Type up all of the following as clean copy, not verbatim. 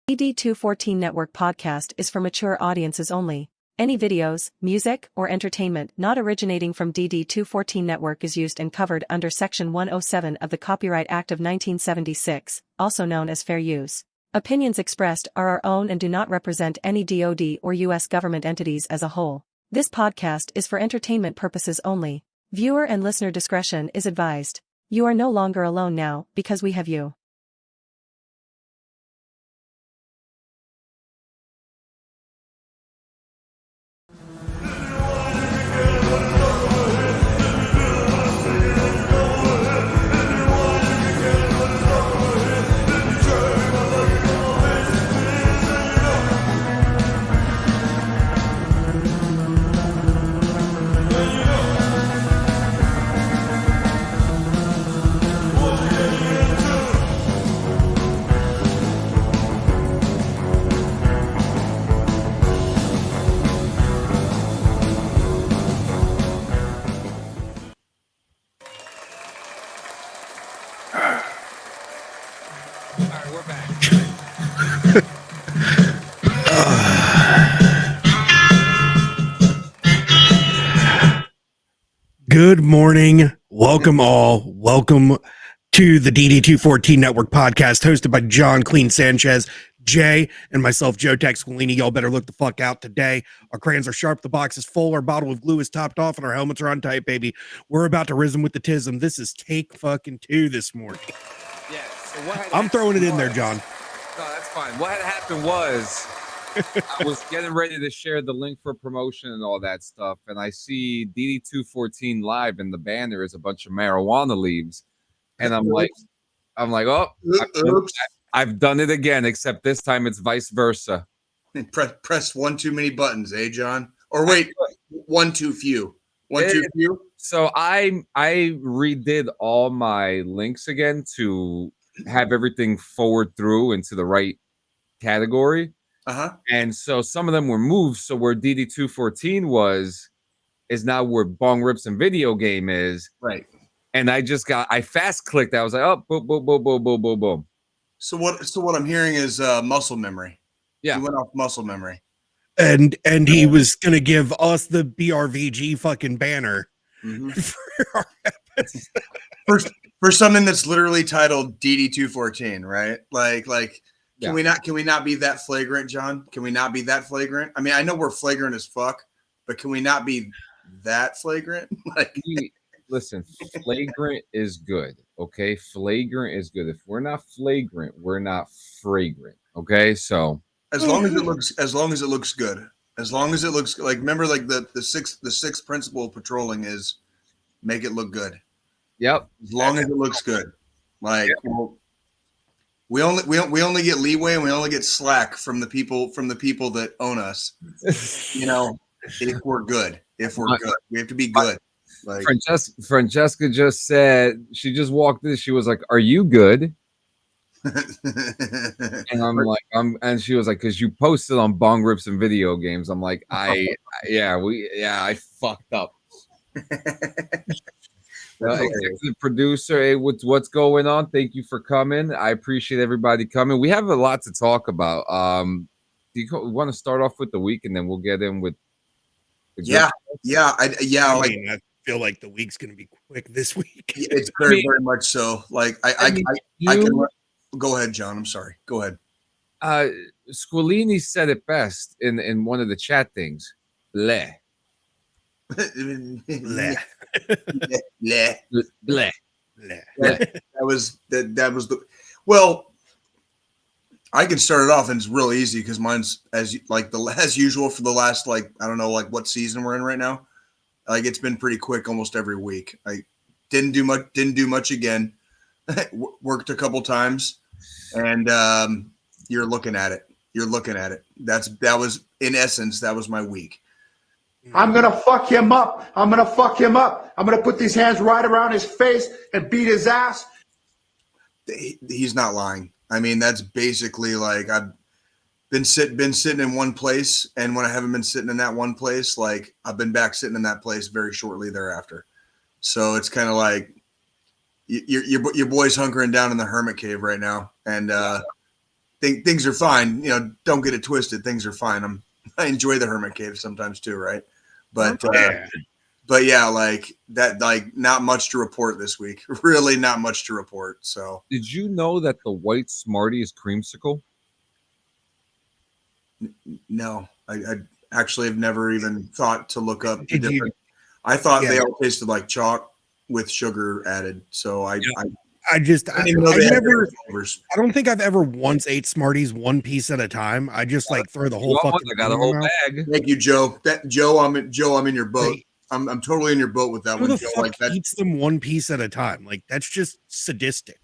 DD214 Network podcast is for mature audiences only. Any videos, music, or entertainment not originating from DD214 Network is used and covered under Section 107 of the Copyright Act of 1976, also known as fair use. Opinions expressed are our own and do not represent any DoD or U.S. government entities as a whole. This podcast is for entertainment purposes only. Viewer and listener discretion is advised. You are no longer alone now, because we have you. Good morning. Welcome all. Welcome to the DD214 Network podcast hosted by John Clean Sanchez, Jay, and myself, Joe Tex Squillini. Y'all better look the fuck out today. Our crayons are sharp, the box is full, our bottle of glue is topped off, and our helmets are on tight, baby. We're about to rhythm with the tism. This is take fucking 2 this morning. Yeah, so what I'm throwing it in there, John. No, that's fine. What had happened was I was getting ready to share the link for promotion and all that stuff, and I see DD214 live, and the banner is a bunch of marijuana leaves, and I'm like, oh, I've done it again, except this time it's vice versa. Press one too many buttons, eh, John? Or wait, one too few. Too few. So I redid all my links again to have everything forward through into the right category. And so some of them were moved. So where DD214 is now where Bong Rips and Video Game is. Right. And I fast clicked. I was like, oh, boom, boom, boom, boom, boom, boom, boom. So what I'm hearing is muscle memory. Yeah. He went off muscle memory. And he was going to give us the BRVG fucking banner. Mm-hmm. for something that's literally titled DD214, right? Like Can we not be that flagrant, John? Can we not be that flagrant? I mean, I know we're flagrant as fuck, but can we not be that flagrant? Listen, flagrant is good. Okay, flagrant is good. If we're not flagrant, we're not fragrant. Okay, so as long as it looks good, as long as it looks like, remember, like the sixth principle of patrolling is make it look good. Yep. As long as it looks good, like. Yep. Well, we only get leeway and we only get slack from the people that own us. You know, if we're good, we have to be good. Like Francesca just said, she just walked in. She was like, "Are you good?" And I'm like, and she was like, "Because you posted on Bong Rips and Video Games." I'm like, I fucked up. Executive producer, hey, what's going on? Thank you for coming. I appreciate everybody coming. We have a lot to talk about. Do you want to start off with the week, and then we'll get in with? I feel like the week's gonna be quick this week. It's very much so. Like I can. Go ahead, John. I'm sorry. Go ahead. Squillini said it best in one of the chat things. Bleh. Bleh. That was the well. I can start it off, and it's real easy because mine's as usual for the last, like, I don't know, like what season we're in right now. Like, it's been pretty quick almost every week. I didn't do much again. Worked a couple times, and you're looking at it. That was in essence, that was my week. I'm going to fuck him up. I'm going to put these hands right around his face and beat his ass. He's not lying. I mean, that's basically, like, I've been sitting in one place, and when I haven't been sitting in that one place, like, I've been back sitting in that place very shortly thereafter. So it's kind of like your boy's hunkering down in the hermit cave right now, and things are fine. You know, don't get it twisted. Things are fine. I enjoy the hermit cave sometimes too, right? But but yeah, like that, like not much to report this week. Really, not much to report. So, did you know that the white Smartie is creamsicle? No, I actually have never even thought to look up the Did you- different. I thought Yeah. they all tasted like chalk with sugar added. So I I didn't even know they had never. different flavors. I don't think I've ever once ate Smarties one piece at a time. I just like throw the You whole want one? fucking. I got a thing in whole my mouth. bag. Thank you, Joe. Joe, I'm in your boat. Like, I'm totally in your boat with that who one, the Joe. fuck Like that, eats them one piece at a time? Like that's just sadistic.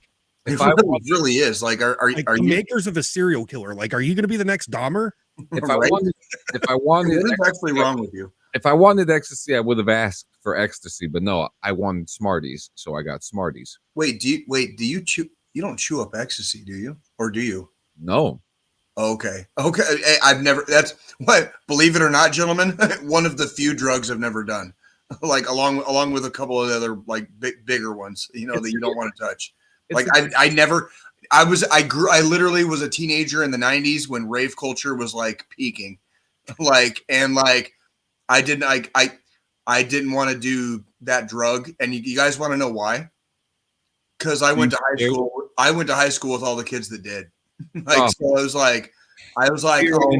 If it I really, wanted, really is. Like, are Like are the you makers of a serial killer. Like, are you going to be the next Dahmer? if I right? wanted, if I wanted, What is actually wrong with you? if I wanted ecstasy, I would have asked for ecstasy, but no, I wanted Smarties, so I got Smarties. Wait, do you chew? You don't chew up ecstasy, do you? Or do you? No, Okay. I've never. That's what. Believe it or not, gentlemen, one of the few drugs I've never done. Like along with a couple of other like bigger ones, you know, that you don't want to touch. Like I never. I literally was a teenager in the 90s when rave culture was like peaking. Like I didn't want to do that drug. And you guys want to know why? Because I went to high school. I went to high school with all the kids that did. Like, so I was like, oh,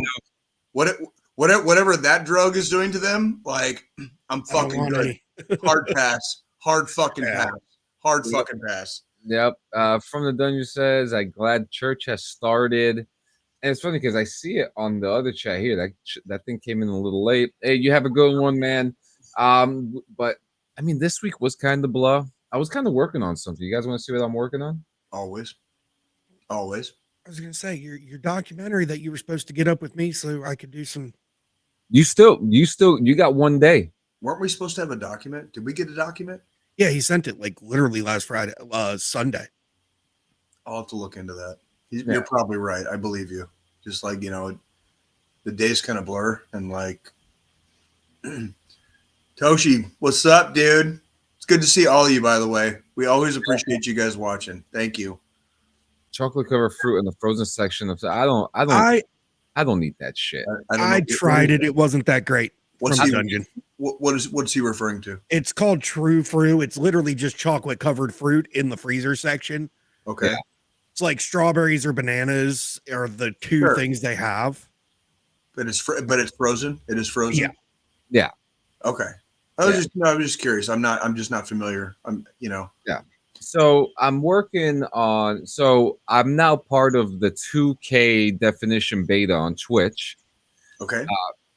whatever that drug is doing to them, like, I'm fucking good. Hard pass. Hard fucking pass. Hard fucking pass. Yep. From the Dungeon says, I'm glad church has started. And it's funny because I see it on the other chat here. That thing came in a little late. Hey, you have a good one, man. But I mean, this week was kind of blah. I was kind of working on something. You guys want to see what I'm working on? Always. I was gonna say your documentary that you were supposed to get up with me so I could do some. You got 1 day. Weren't we supposed to have a document? Did we get a document? Yeah, he sent it like literally last Friday, Sunday. I'll have to look into that. You're probably right. I believe you. Just like, you know, the days kind of blur and like Toshi, what's up, dude? It's good to see all of you, by the way. We always appreciate you guys watching. Thank you. Chocolate covered fruit in the frozen section of I don't eat that shit. I tried it. It wasn't that great. What's from he, the dungeon. What's he referring to? It's called True Fruit. It's literally just chocolate covered fruit in the freezer section. Okay. Yeah. It's like strawberries or bananas are the two things they have. But it's frozen. It is frozen. Yeah. Yeah. Okay. I was just curious. I'm just not familiar. Yeah. So I'm working on. So I'm now part of the 2K definition beta on Twitch. Okay.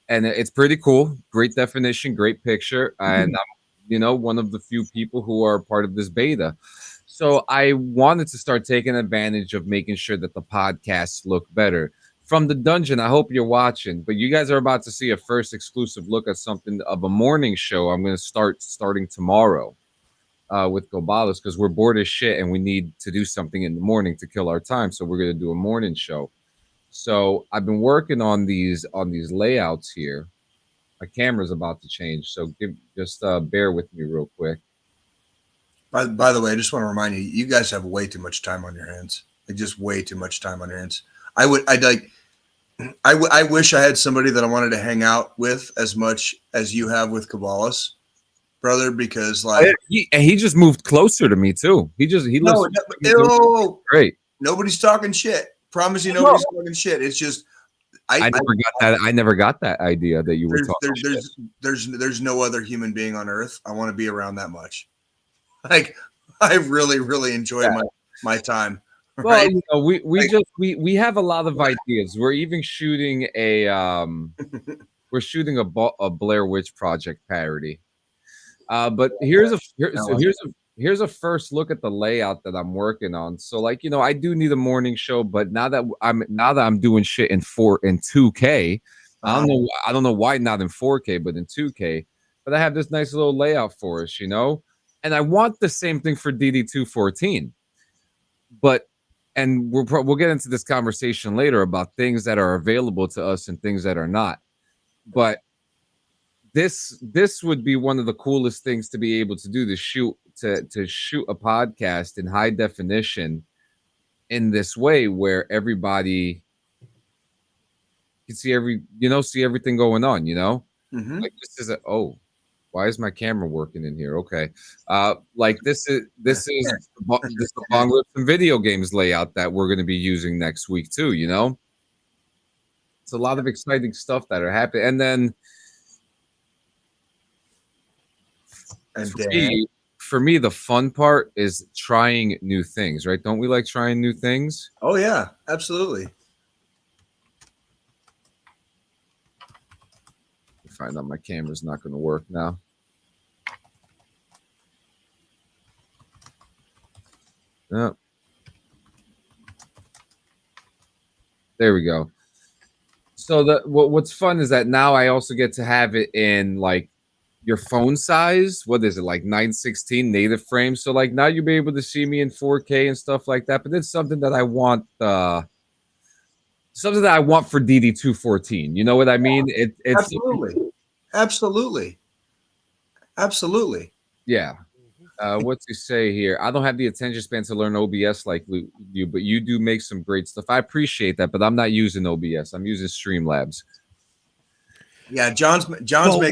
And it's pretty cool. Great definition, great picture, and I'm, one of the few people who are part of this beta. So I wanted to start taking advantage of making sure that the podcasts look better. From the dungeon, I hope you're watching, but you guys are about to see a first exclusive look at something of a morning show. I'm going to starting tomorrow with Gobalos because we're bored as shit and we need to do something in the morning to kill our time. So we're going to do a morning show. So I've been working on these layouts here. My camera's about to change, so just bear with me real quick. By the way, I just want to remind you, you guys have way too much time on your hands. Like just way too much time on your hands. I wish I had somebody that I wanted to hang out with as much as you have with Cabalas, brother, because like he just moved closer to me too. He lives great. Nobody's talking shit. Promise you, nobody's talking shit. It's just I never got that idea that you were talking. There's no other human being on earth I want to be around that much. Like I really, really enjoyed my time. Well, we have a lot of ideas. We're even shooting a Blair Witch Project parody. But here's a first look at the layout that I'm working on. So like, I do need a morning show, but now that I'm doing shit in 2K, I don't know why not in 4K, but in 2K. But I have this nice little layout for us, and I want the same thing for DD214. And we'll get into this conversation later about things that are available to us and things that are not. But this would be one of the coolest things to be able to do, to shoot a podcast in high definition in this way where everybody can see see everything going on, Mhm. like this is why is my camera working in here? Okay. Like this is the Bong Lips and video games layout that we're going to be using next week too, It's a lot of exciting stuff that are happening. And then And for me, the fun part is trying new things, right? Don't we like trying new things? oh yeah, absolutely. Find out my camera's not going to work now. Oh. There we go. So what's fun is that now I also get to have it in like your phone size. What is it, like 916 native frame? So like now you'll be able to see me in 4K and stuff like that. But it's something that I want. Something that I want for DD214. You know what I mean? It's absolutely. Yeah. What's he say here? I don't have the attention span to learn OBS like you, but you do make some great stuff. I appreciate that, but I'm not using OBS. I'm using Streamlabs. Yeah, John's making miracles.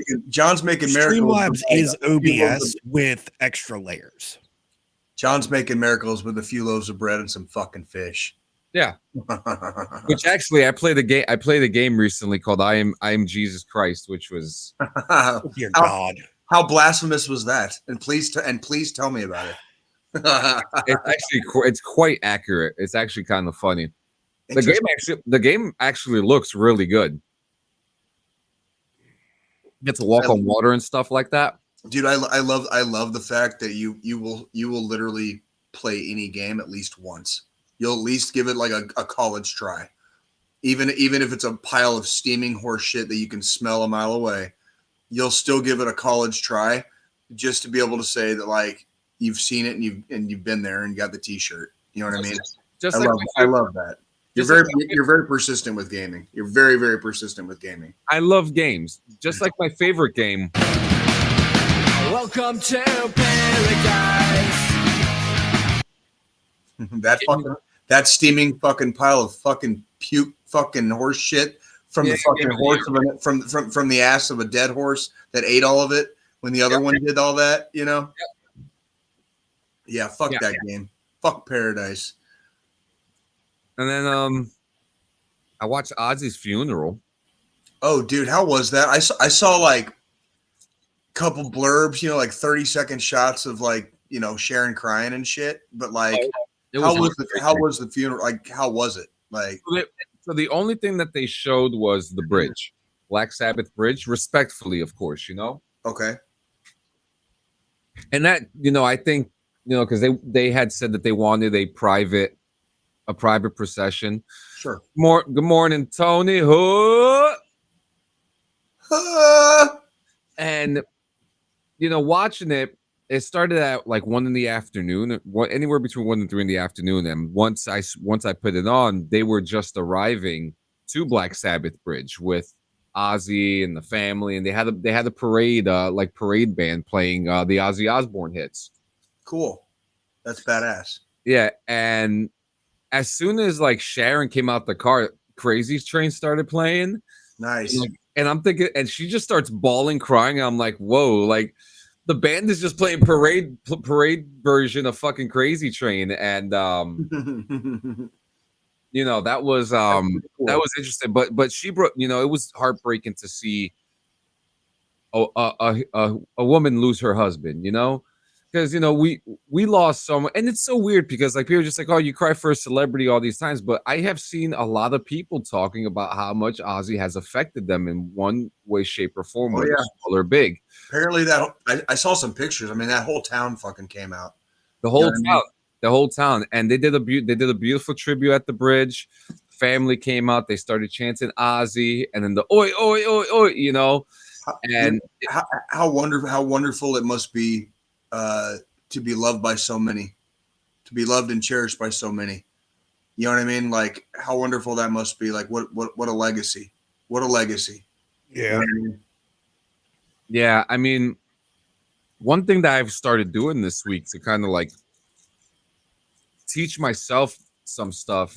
Streamlabs is OBS with extra layers. John's making miracles with a few loaves of bread and some fucking fish. Yeah. Which actually, I played a game recently called I Am Jesus Christ, which was dear God. How blasphemous was that? And please tell me about it. It's quite accurate. It's actually kind of funny. The game actually looks really good. You get to walk on water and stuff like that. Dude, I love the fact that you will literally play any game at least once. You'll at least give it like a college try. Even if it's a pile of steaming horse shit that you can smell a mile away, you'll still give it a college try just to be able to say that like you've seen it and you've been there and got the t-shirt. You know what I mean? I love that. You're very persistent with gaming. You're very, very persistent with gaming. I love games. Just like my favorite game. Welcome to paradise. that steaming fucking pile of fucking puke fucking horse shit from the fucking horse from the ass of a dead horse that ate all of it when the other one did all that, Yeah, fuck that game. Fuck Paradise. And then I watched Ozzy's funeral. Oh, dude, how was that? I saw like a couple blurbs, like 30-second shots of like, Sharon crying and shit. But like, how was the funeral? Like, how was it? Like, so the only thing that they showed was the bridge, Black Sabbath bridge, respectfully, of course, Okay. And that, I think, because they had said that they wanted a private procession. Sure. Good morning, Tony. And watching it started at like 1 PM, anywhere between 1 and 3 PM. And once I put it on, they were just arriving to Black Sabbath Bridge with Ozzy and the family, and they had a parade, like parade band playing the Ozzy Osbourne hits. Cool. That's badass. Yeah, and as soon as like Sharon came out the car, Crazy's Train started playing. Nice. And I'm thinking, and she just starts bawling, crying. I'm like, whoa, like the band is just playing parade version of fucking Crazy Train. And that was cool. That was interesting. But she brought, it was heartbreaking to see a woman lose her husband, because we lost someone, and it's so weird because like people are just like, oh, you cry for a celebrity all these times, but I have seen a lot of people talking about how much Ozzy has affected them in one way, shape, or form, whether small or big. Apparently, I saw some pictures. I mean, that whole town fucking came out. The whole town, and they did a beautiful tribute at the bridge. Family came out. They started chanting Ozzy, and then the oi oi oi oi, and how wonderful it must be. To be loved by so many, to be loved and cherished by so many. You know what I mean? Like how wonderful that must be. Like what a legacy. What a legacy. Yeah. You know what I mean? Yeah. I mean, one thing that I've started doing this week to kind of like teach myself some stuff,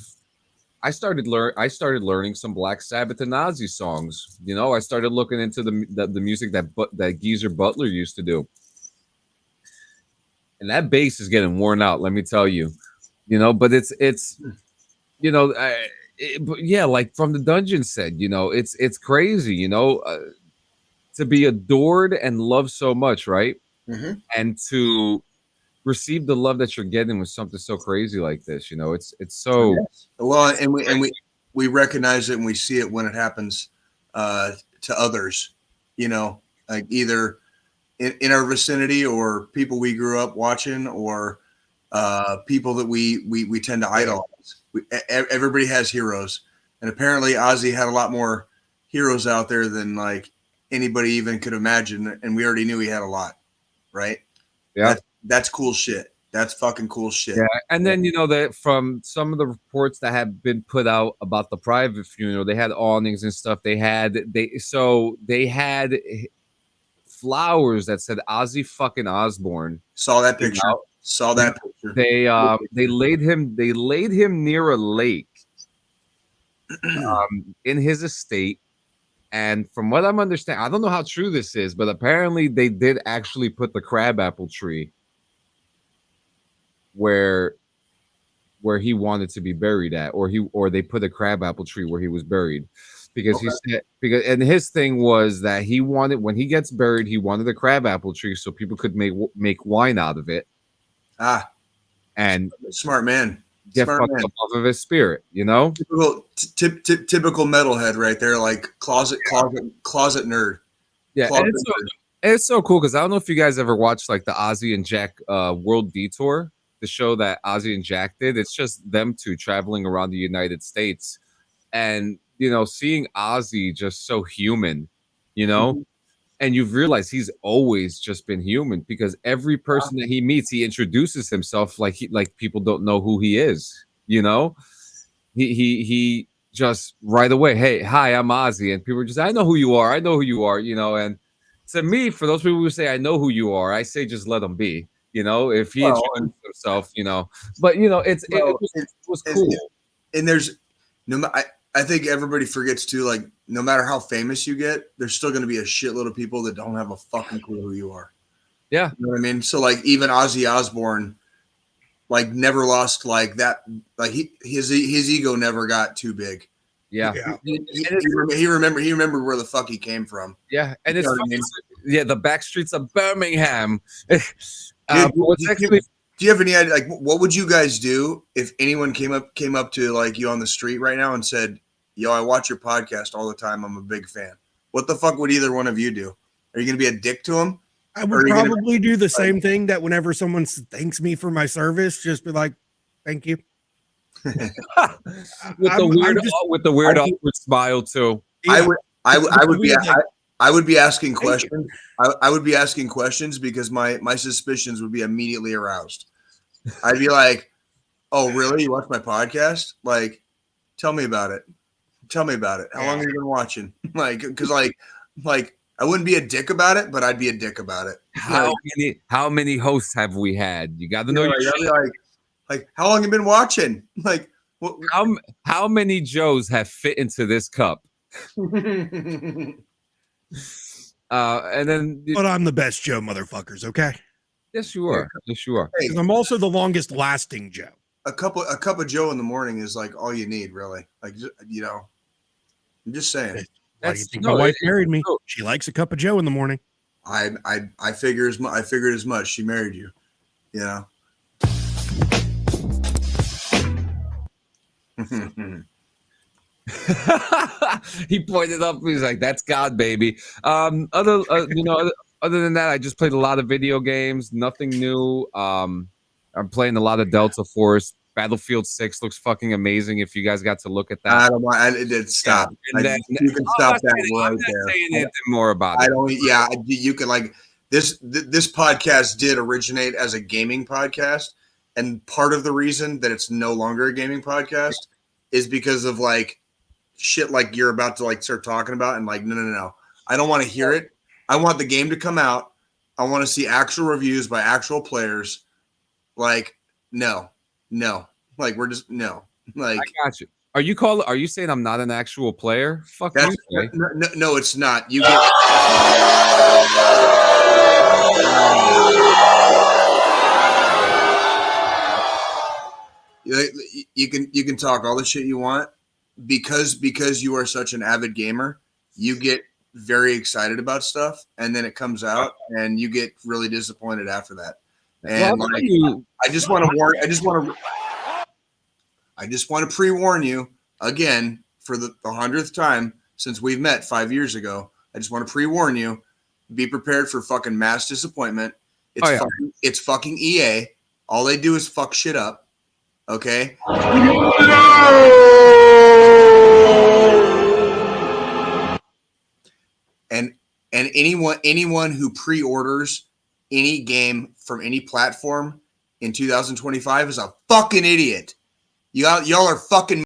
I started learning some Black Sabbath and Ozzy songs. You know, I started looking into the music that Geezer Butler used to do, and that bass is getting worn out. Let me tell you, you know. But it's you know, but yeah, like From the Dungeon said, you know, it's crazy, you know, to be adored and loved so much, right? Mhm. And to receive the love that you're getting with something so crazy like this, you know, it's so Well, and we recognize it and we see it when it happens to others, you know, like either in our vicinity or people we grew up watching or people that we tend to idolize. Everybody has heroes, and apparently Ozzy had a lot more heroes out there than like anybody even could imagine, and we already knew he had a lot, right? yeah. That's cool shit. That's fucking cool shit. Yeah, and then you know that from some of the reports that have been put out about the private funeral, they had awnings and stuff. They had flowers that said Ozzy fucking Osbourne. Saw that picture. You know? Saw that picture. They laid him near a lake in his estate. And from what I'm understanding, I don't know how true this is, but apparently they did actually put the crabapple tree where he wanted to be buried at, or they put a crabapple tree where he was buried, because he said, and his thing was that he wanted, when he gets buried, he wanted a crabapple tree so people could make wine out of it. And Smart man. Get fucked up off of his spirit, you know. Typical metalhead right there, like closet nerd. Yeah, and it's so cool because I don't know if you guys ever watched like the Ozzy and Jack World Detour, the show that Ozzy and Jack did. It's just them two traveling around the United States, and you know, seeing Ozzy just so human, you know. And you've realized he's always just been human, because every person that he meets, he introduces himself like people don't know who he is. You know, he just right away, hey, hi, I'm Ozzy, and people are just, I know who you are, I know who you are. You know, and to me, for those people who say I know who you are, I say just let him be. You know, if he introduced himself, you know, but you know, it was cool. And there's I think everybody forgets too, like, no matter how famous you get, there's still going to be a shitload of people that don't have a fucking clue who you are. Yeah. You know what I mean? So, like, even Ozzy Osbourne, like, never lost, like, that, like, his ego never got too big. Yeah. He remembered where the fuck he came from. Yeah. And it's funny. Yeah, the back streets of Birmingham. Do you have any idea, like, what would you guys do if anyone came up to like you on the street right now and said, yo, I watch your podcast all the time, I'm a big fan? What the fuck would either one of you do? Are you going to be a dick to him? I would probably do the same thing, that whenever someone thanks me for my service, just be like, thank you. with the weird awkward smile too. Yeah. I would be asking questions. I would be asking questions because my suspicions would be immediately aroused. I'd be like, "Oh, really? You watch my podcast? Like, tell me about it. Tell me about it. How long have you been watching? Like, because like I wouldn't be a dick about it, but I'd be a dick about it. How many hosts have we had? You got to know your shit. Like, how long have you been watching? Like, how many Joes have fit into this cup? And then, but I'm the best Joe, motherfuckers. Okay. Yes, you are. Yes, you are. Because I'm also the longest lasting Joe. A cup of Joe in the morning is like all you need, really. Like, you know, I'm just saying. Why do you think my wife married me? She likes a cup of Joe in the morning. I figured as much. She married you. You know. He pointed up. He's like, "That's God, baby." Other than that, I just played a lot of video games. Nothing new. I'm playing a lot of Delta Force. Battlefield 6 looks fucking amazing. If you guys got to look at that, I don't want. I did stop. Yeah. You can stop that right there. I'm not saying anything more about it. I don't. Yeah, you can like this. This podcast did originate as a gaming podcast, and part of the reason that it's no longer a gaming podcast is because of like shit like you're about to like start talking about, and like no. I don't want to hear it. I want the game to come out. I want to see actual reviews by actual players. Like no. Like we're just no. Like, I got you. Are you saying I'm not an actual player? Fuck that's you, Jay. no, it's not. You get. You can talk all the shit you want because you are such an avid gamer. You get very excited about stuff, and then it comes out, and you get really disappointed after that. And I just want to pre-warn you again for the 100th time since we've met 5 years ago. I just want to pre-warn you. Be prepared for fucking mass disappointment. It's fucking EA. All they do is fuck shit up. Okay. And anyone who pre-orders any game from any platform in 2025 is a fucking idiot. Y'all are fucking